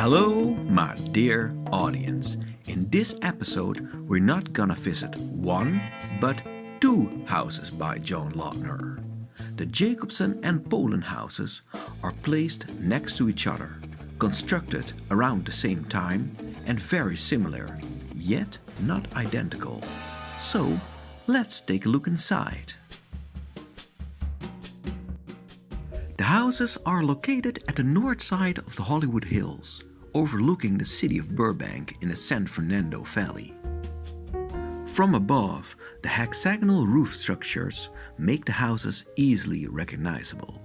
Hello, my dear audience. In this episode, we're not gonna visit one, but two houses by John Lautner. The Jacobsen and Polin houses are placed next to each other, constructed around the same time and very similar, yet not identical. So, let's take a look inside. The houses are located at the north side of the Hollywood Hills, overlooking the city of Burbank in the San Fernando Valley. From above, the hexagonal roof structures make the houses easily recognizable.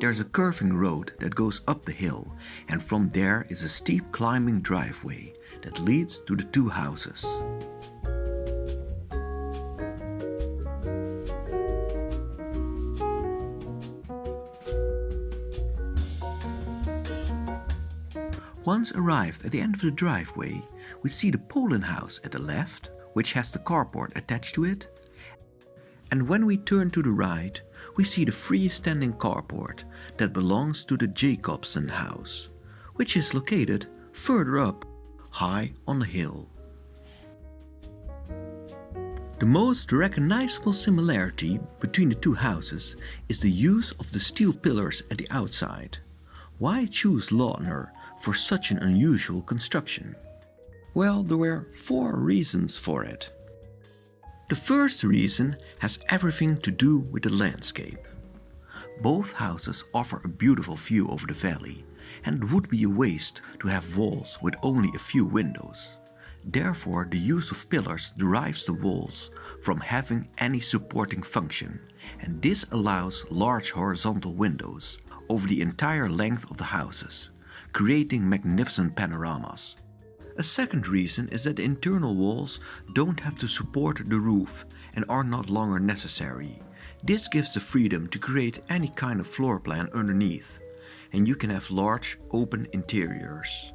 There's a curving road that goes up the hill, and from there is a steep climbing driveway that leads to the two houses. Once arrived at the end of the driveway, we see the Polin house at the left, which has the carport attached to it. And when we turn to the right, we see the freestanding carport that belongs to the Jacobson house, which is located further up, high on the hill. The most recognizable similarity between the two houses is the use of the steel pillars at the outside. Why choose Lautner for such an unusual construction? Well, there were 4 reasons for it. The first reason has everything to do with the landscape. Both houses offer a beautiful view over the valley, and it would be a waste to have walls with only a few windows. Therefore, the use of pillars derives the walls from having any supporting function, and this allows large horizontal windows over the entire length of the houses, creating magnificent panoramas. A second reason is that the internal walls don't have to support the roof and are not longer necessary. This gives the freedom to create any kind of floor plan underneath, and you can have large open interiors.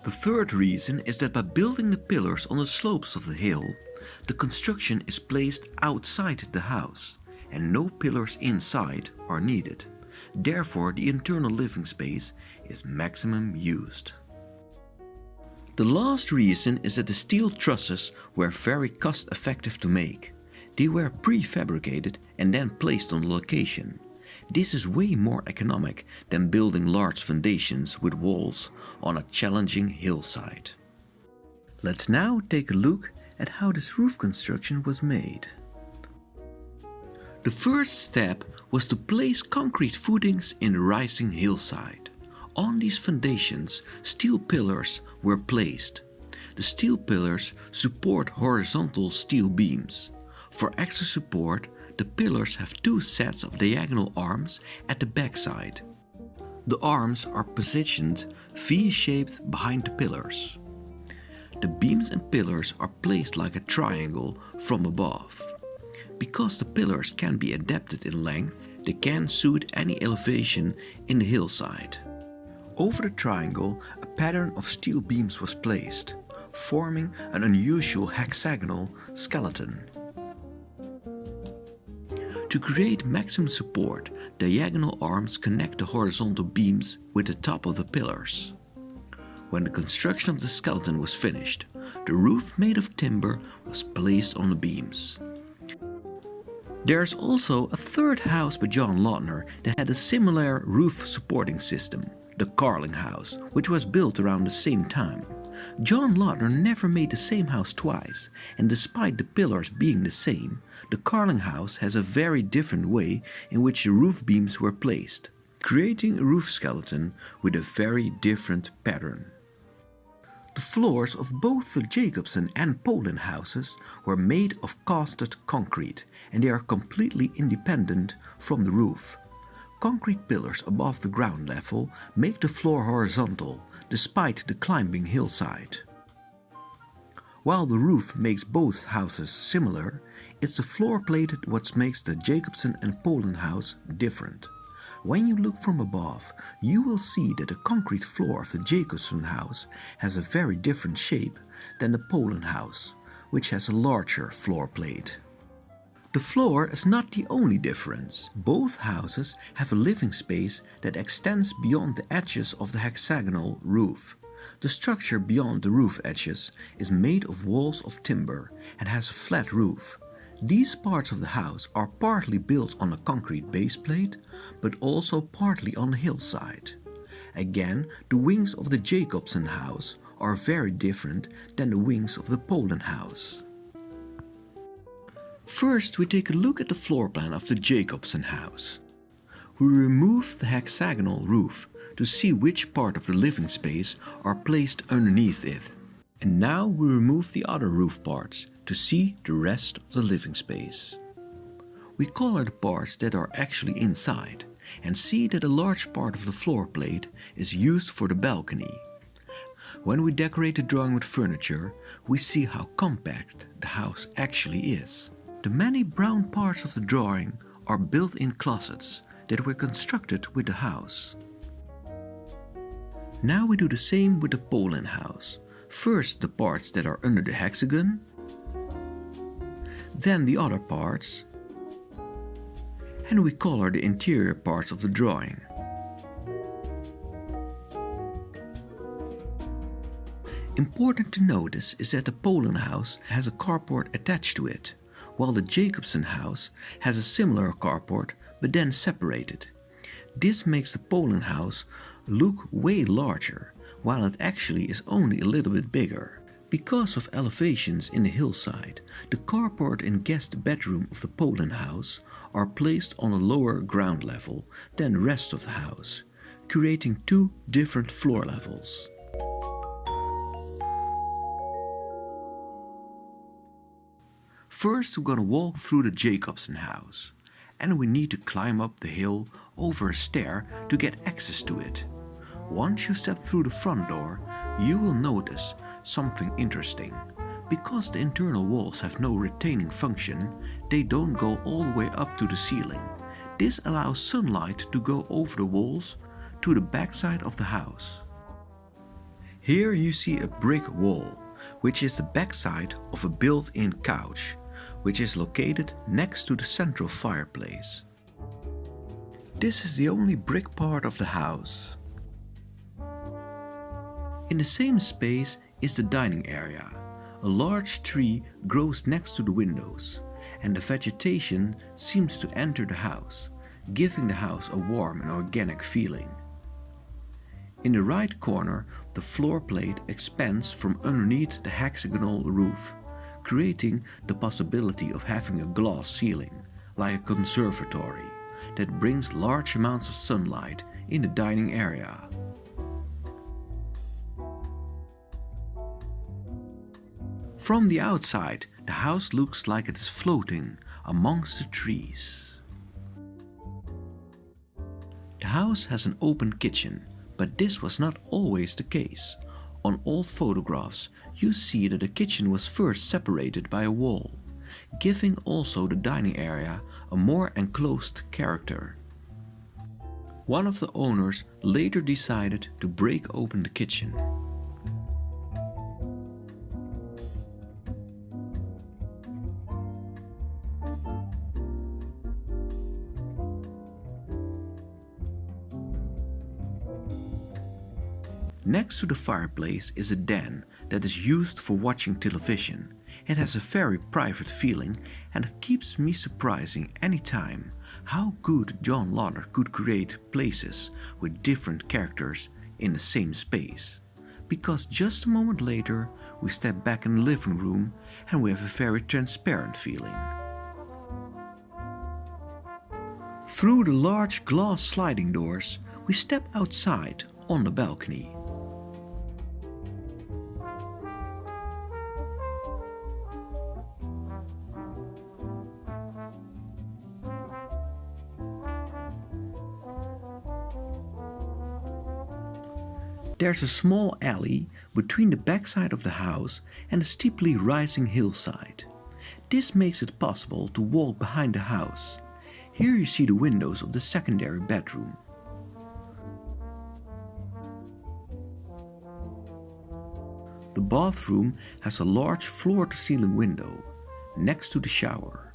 The third reason is that by building the pillars on the slopes of the hill, the construction is placed outside the house and no pillars inside are needed. Therefore, the internal living space is maximum used. The last reason is that the steel trusses were very cost-effective to make. They were prefabricated and then placed on the location. This is way more economic than building large foundations with walls on a challenging hillside. Let's now take a look at how this roof construction was made. The first step was to place concrete footings in the rising hillside. On these foundations, steel pillars were placed. The steel pillars support horizontal steel beams. For extra support, the pillars have 2 sets of diagonal arms at the backside. The arms are positioned V-shaped behind the pillars. The beams and pillars are placed like a triangle from above. Because the pillars can be adapted in length, they can suit any elevation in the hillside. Over the triangle, a pattern of steel beams was placed, forming an unusual hexagonal skeleton. To create maximum support, diagonal arms connect the horizontal beams with the top of the pillars. When the construction of the skeleton was finished, the roof made of timber was placed on the beams. There's also a third house by John Lautner that had a similar roof supporting system, the Polin House, which was built around the same time. John Lautner never made the same house twice, and despite the pillars being the same, the Polin House has a very different way in which the roof beams were placed, creating a roof skeleton with a very different pattern. The floors of both the Jacobsen and Polin houses were made of casted concrete, and they are completely independent from the roof. Concrete pillars above the ground level make the floor horizontal, despite the climbing hillside. While the roof makes both houses similar, it's the floor plate what makes the Jacobsen and Polin house different. When you look from above, you will see that the concrete floor of the Jacobson house has a very different shape than the Polin house, which has a larger floor plate. The floor is not the only difference. Both houses have a living space that extends beyond the edges of the hexagonal roof. The structure beyond the roof edges is made of walls of timber and has a flat roof. These parts of the house are partly built on a concrete base plate, but also partly on the hillside. Again, the wings of the Jacobsen house are very different than the wings of the Polin house. First, we take a look at the floor plan of the Jacobsen house. We remove the hexagonal roof to see which part of the living space are placed underneath it. And now we remove the other roof parts to see the rest of the living space. We color the parts that are actually inside and see that a large part of the floor plate is used for the balcony. When we decorate the drawing with furniture, we see how compact the house actually is. The many brown parts of the drawing are built-in closets that were constructed with the house. Now we do the same with the Polin house. First the parts that are under the hexagon, then the other parts, and we color the interior parts of the drawing. Important to notice is that the Polin house has a carport attached to it, while the Jacobsen house has a similar carport but then separated. This makes the Polin house look way larger, while it actually is only a little bit bigger. Because of elevations in the hillside, the carport and guest bedroom of the Polin house are placed on a lower ground level than the rest of the house, creating two different floor levels. First, we're going to walk through the Jacobsen house, and we need to climb up the hill over a stair to get access to it. Once you step through the front door, you will notice something interesting. Because the internal walls have no retaining function, they don't go all the way up to the ceiling. This allows sunlight to go over the walls to the backside of the house. Here you see a brick wall, which is the backside of a built-in couch, which is located next to the central fireplace. This is the only brick part of the house. In the same space is the dining area. A large tree grows next to the windows, and the vegetation seems to enter the house, giving the house a warm and organic feeling. In the right corner, the floor plate expands from underneath the hexagonal roof, creating the possibility of having a glass ceiling, like a conservatory, that brings large amounts of sunlight in the dining area. From the outside, the house looks like it is floating amongst the trees. The house has an open kitchen, but this was not always the case. On old photographs, you see that the kitchen was first separated by a wall, giving also the dining area a more enclosed character. One of the owners later decided to break open the kitchen. Next to the fireplace is a den that is used for watching television. It has a very private feeling, and it keeps me surprising any time how good John Lautner could create places with different characters in the same space. Because just a moment later we step back in the living room and we have a very transparent feeling. Through the large glass sliding doors we step outside on the balcony. There's a small alley between the backside of the house and a steeply rising hillside. This makes it possible to walk behind the house. Here you see the windows of the secondary bedroom. The bathroom has a large floor-to-ceiling window next to the shower.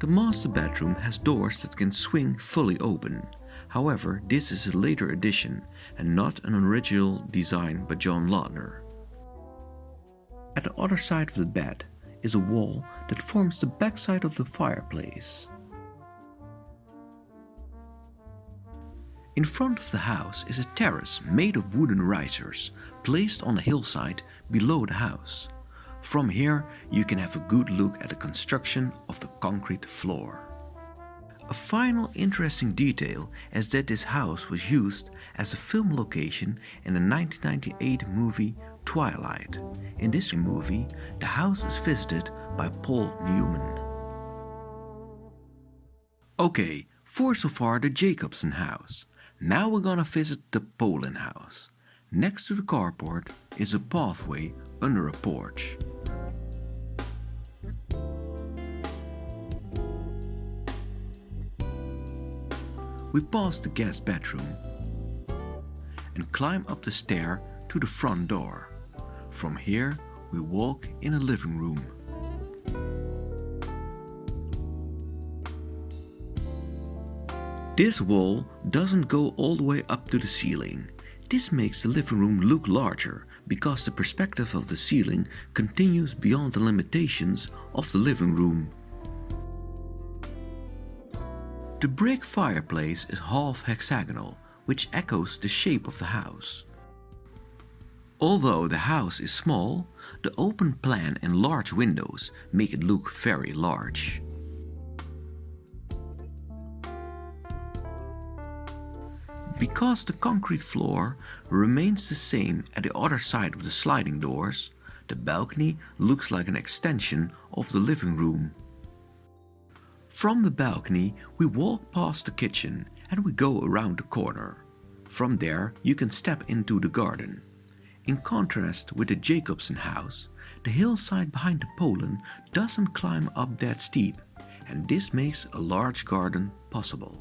The master bedroom has doors that can swing fully open. However, this is a later addition and not an original design by John Lautner. At the other side of the bed is a wall that forms the backside of the fireplace. In front of the house is a terrace made of wooden risers placed on a hillside below the house. From here you can have a good look at the construction of the concrete floor. A final interesting detail is that this house was used as a film location in the 1998 movie Twilight. In this movie, the house is visited by Paul Newman. Okay, for so far the Jacobsen house. Now we're gonna visit the Polin house. Next to the carport is a pathway under a porch. We pass the guest bedroom and climb up the stair to the front door. From here we walk in a living room. This wall doesn't go all the way up to the ceiling. This makes the living room look larger because the perspective of the ceiling continues beyond the limitations of the living room. The brick fireplace is half hexagonal, which echoes the shape of the house. Although the house is small, the open plan and large windows make it look very large. Because the concrete floor remains the same at the other side of the sliding doors, the balcony looks like an extension of the living room. From the balcony we walk past the kitchen and we go around the corner. From there you can step into the garden. In contrast with the Jacobsen house, the hillside behind the Polin doesn't climb up that steep, and this makes a large garden possible.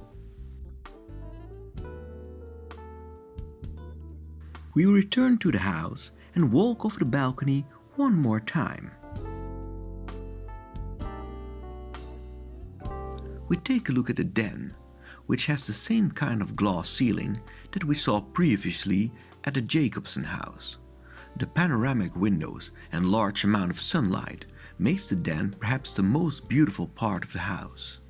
We return to the house and walk off the balcony one more time. We take a look at the den, which has the same kind of glass ceiling that we saw previously at the Jacobsen house. The panoramic windows and large amount of sunlight makes the den perhaps the most beautiful part of the house.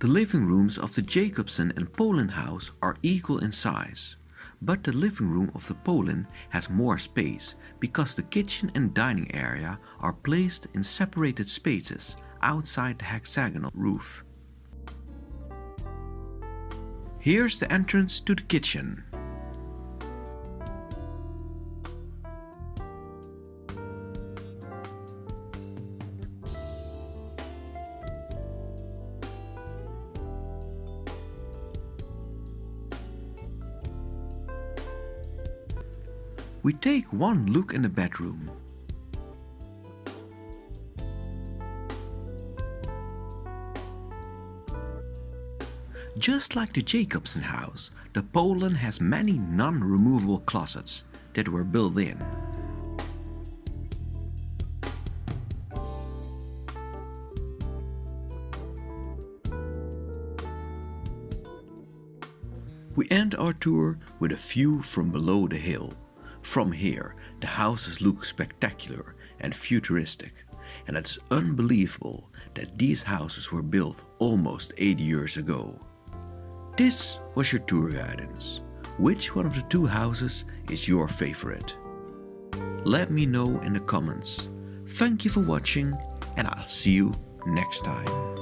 The living rooms of the Jacobsen and Polin house are equal in size. But the living room of the Polin has more space because the kitchen and dining area are placed in separated spaces outside the hexagonal roof. Here's the entrance to the kitchen. We take one look in the bedroom. Just like the Jacobsen house, the Polin has many non-removable closets that were built in. We end our tour with a view from below the hill. From here, the houses look spectacular and futuristic, and it's unbelievable that these houses were built almost 80 years ago. This was your tour guidance. Which one of the two houses is your favorite? Let me know in the comments. Thank you for watching, and I'll see you next time.